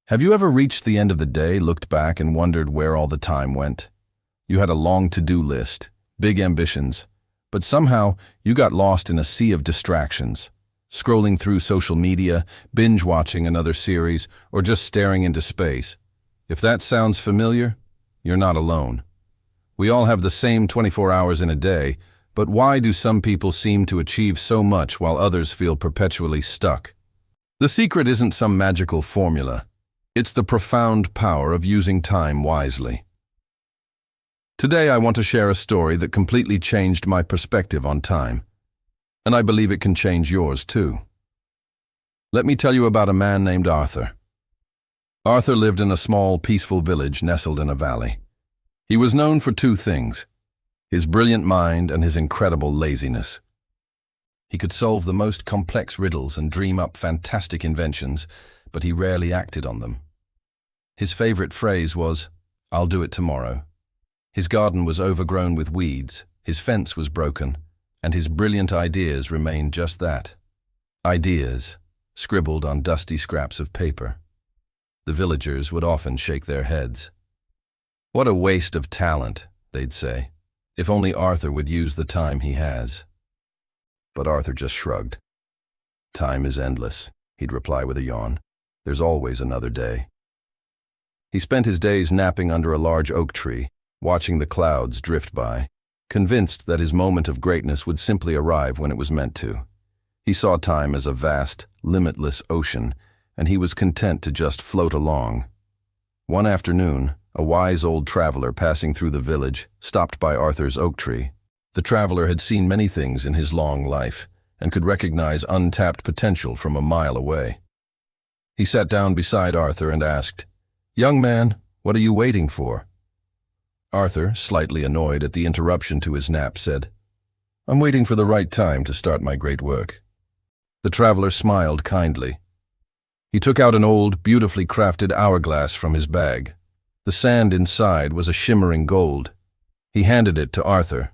Have you ever reached the end of the day, looked back, and wondered where all the time went? You had a long to-do list, big ambitions, but somehow you got lost in a sea of distractions, scrolling through social media, binge-watching another series, or just staring into space. If that sounds familiar, you're not alone. We all have the same 24 hours in a day, but why do some people seem to achieve so much while others feel perpetually stuck? The secret isn't some magical formula. It's the profound power of using time wisely. Today I want to share a story that completely changed my perspective on time, and I believe it can change yours too. Let me tell you about a man named Arthur. Arthur lived in a small, peaceful village nestled in a valley. He was known for two things: his brilliant mind and his incredible laziness. He could solve the most complex riddles and dream up fantastic inventions, but he rarely acted on them. His favorite phrase was, "I'll do it tomorrow." His garden was overgrown with weeds, his fence was broken, and his brilliant ideas remained just that. Ideas, scribbled on dusty scraps of paper. The villagers would often shake their heads. "What a waste of talent," they'd say. "If only Arthur would use the time he has." But Arthur just shrugged. "Time is endless," he'd reply with a yawn. "There's always another day." He spent his days napping under a large oak tree, watching the clouds drift by, convinced that his moment of greatness would simply arrive when it was meant to. He saw time as a vast, limitless ocean, and he was content to just float along. One afternoon, a wise old traveler passing through the village stopped by Arthur's oak tree. The traveler had seen many things in his long life and could recognize untapped potential from a mile away. He sat down beside Arthur and asked, "Young man, what are you waiting for?" Arthur, slightly annoyed at the interruption to his nap, said, "I'm waiting for the right time to start my great work." The traveler smiled kindly. He took out an old, beautifully crafted hourglass from his bag. The sand inside was a shimmering gold. He handed it to Arthur.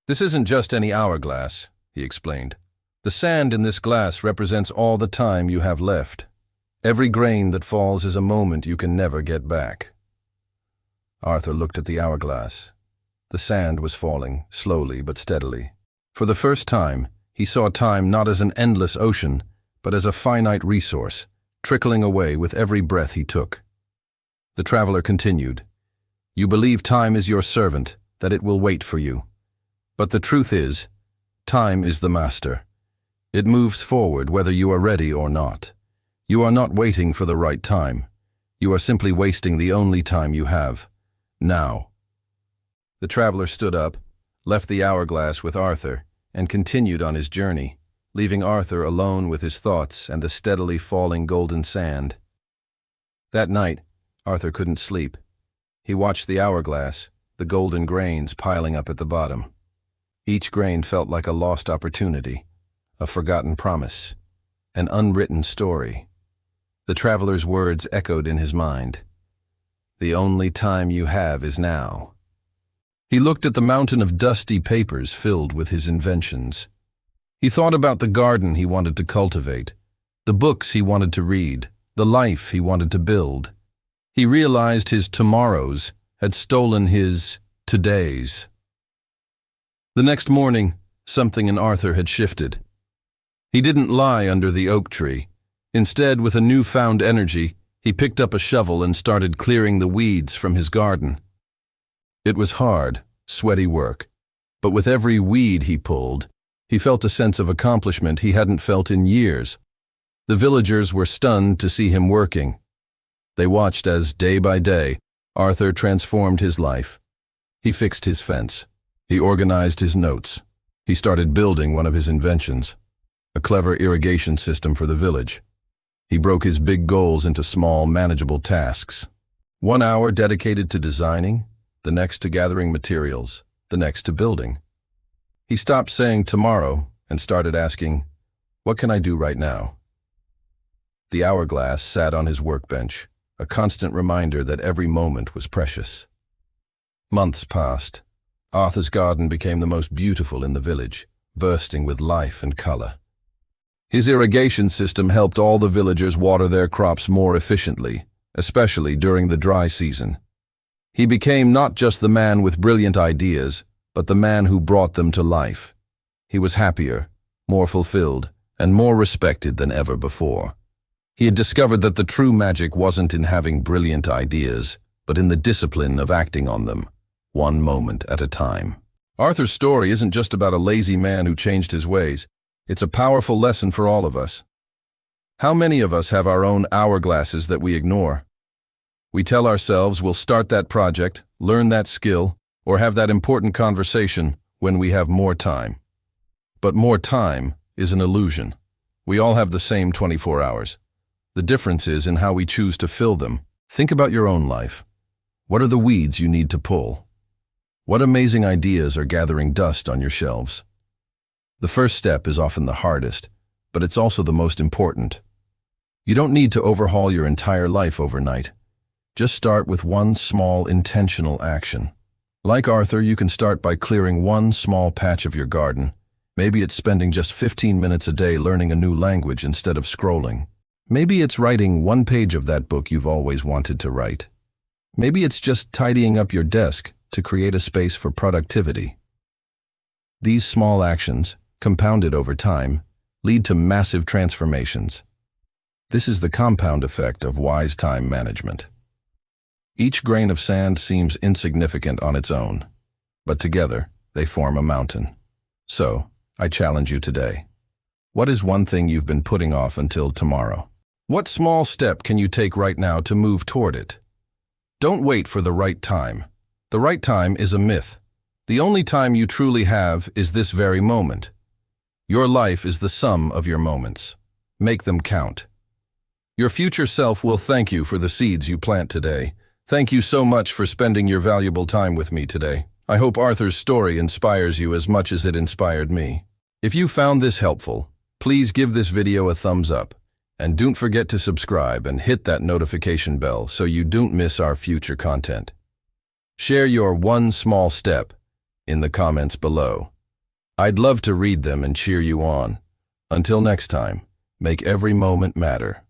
"This isn't just any hourglass," he explained. "The sand in this glass represents all the time you have left. Every grain that falls is a moment you can never get back." Arthur looked at the hourglass. The sand was falling, slowly but steadily. For the first time, he saw time not as an endless ocean, but as a finite resource, trickling away with every breath he took. The traveler continued, "You believe time is your servant, that it will wait for you. But the truth is, time is the master. It moves forward whether you are ready or not. You are not waiting for the right time. You are simply wasting the only time you have. Now." The traveler stood up, left the hourglass with Arthur, and continued on his journey, leaving Arthur alone with his thoughts and the steadily falling golden sand. That night, Arthur couldn't sleep. He watched the hourglass, the golden grains piling up at the bottom. Each grain felt like a lost opportunity, a forgotten promise, an unwritten story. The traveler's words echoed in his mind. "The only time you have is now." He looked at the mountain of dusty papers filled with his inventions. He thought about the garden he wanted to cultivate, the books he wanted to read, the life he wanted to build. He realized his tomorrows had stolen his todays. The next morning, something in Arthur had shifted. He didn't lie under the oak tree. Instead, with a newfound energy, he picked up a shovel and started clearing the weeds from his garden. It was hard, sweaty work, but with every weed he pulled, he felt a sense of accomplishment he hadn't felt in years. The villagers were stunned to see him working. They watched as, day by day, Arthur transformed his life. He fixed his fence. He organized his notes. He started building one of his inventions, a clever irrigation system for the village. He broke his big goals into small, manageable tasks. 1 hour dedicated to designing, the next to gathering materials, the next to building. He stopped saying tomorrow and started asking, "What can I do right now?" The hourglass sat on his workbench, a constant reminder that every moment was precious. Months passed. Arthur's garden became the most beautiful in the village, bursting with life and color. His irrigation system helped all the villagers water their crops more efficiently, especially during the dry season. He became not just the man with brilliant ideas, but the man who brought them to life. He was happier, more fulfilled, and more respected than ever before. He had discovered that the true magic wasn't in having brilliant ideas, but in the discipline of acting on them, one moment at a time. Arthur's story isn't just about a lazy man who changed his ways. It's a powerful lesson for all of us. How many of us have our own hourglasses that we ignore? We tell ourselves we'll start that project, learn that skill, or have that important conversation when we have more time. But more time is an illusion. We all have the same 24 hours. The difference is in how we choose to fill them. Think about your own life. What are the weeds you need to pull? What amazing ideas are gathering dust on your shelves? The first step is often the hardest, but it's also the most important. You don't need to overhaul your entire life overnight. Just start with one small, intentional action. Like Arthur, you can start by clearing one small patch of your garden. Maybe it's spending just 15 minutes a day learning a new language instead of scrolling. Maybe it's writing one page of that book you've always wanted to write. Maybe it's just tidying up your desk to create a space for productivity. These small actions, compounded over time, lead to massive transformations. This is the compound effect of wise time management. Each grain of sand seems insignificant on its own, but together they form a mountain. So, I challenge you today. What is one thing you've been putting off until tomorrow? What small step can you take right now to move toward it? Don't wait for the right time. The right time is a myth. The only time you truly have is this very moment. Your life is the sum of your moments. Make them count. Your future self will thank you for the seeds you plant today. Thank you so much for spending your valuable time with me today. I hope Arthur's story inspires you as much as it inspired me. If you found this helpful, please give this video a thumbs up. And don't forget to subscribe and hit that notification bell so you don't miss our future content. Share your one small step in the comments below. I'd love to read them and cheer you on. Until next time, make every moment matter.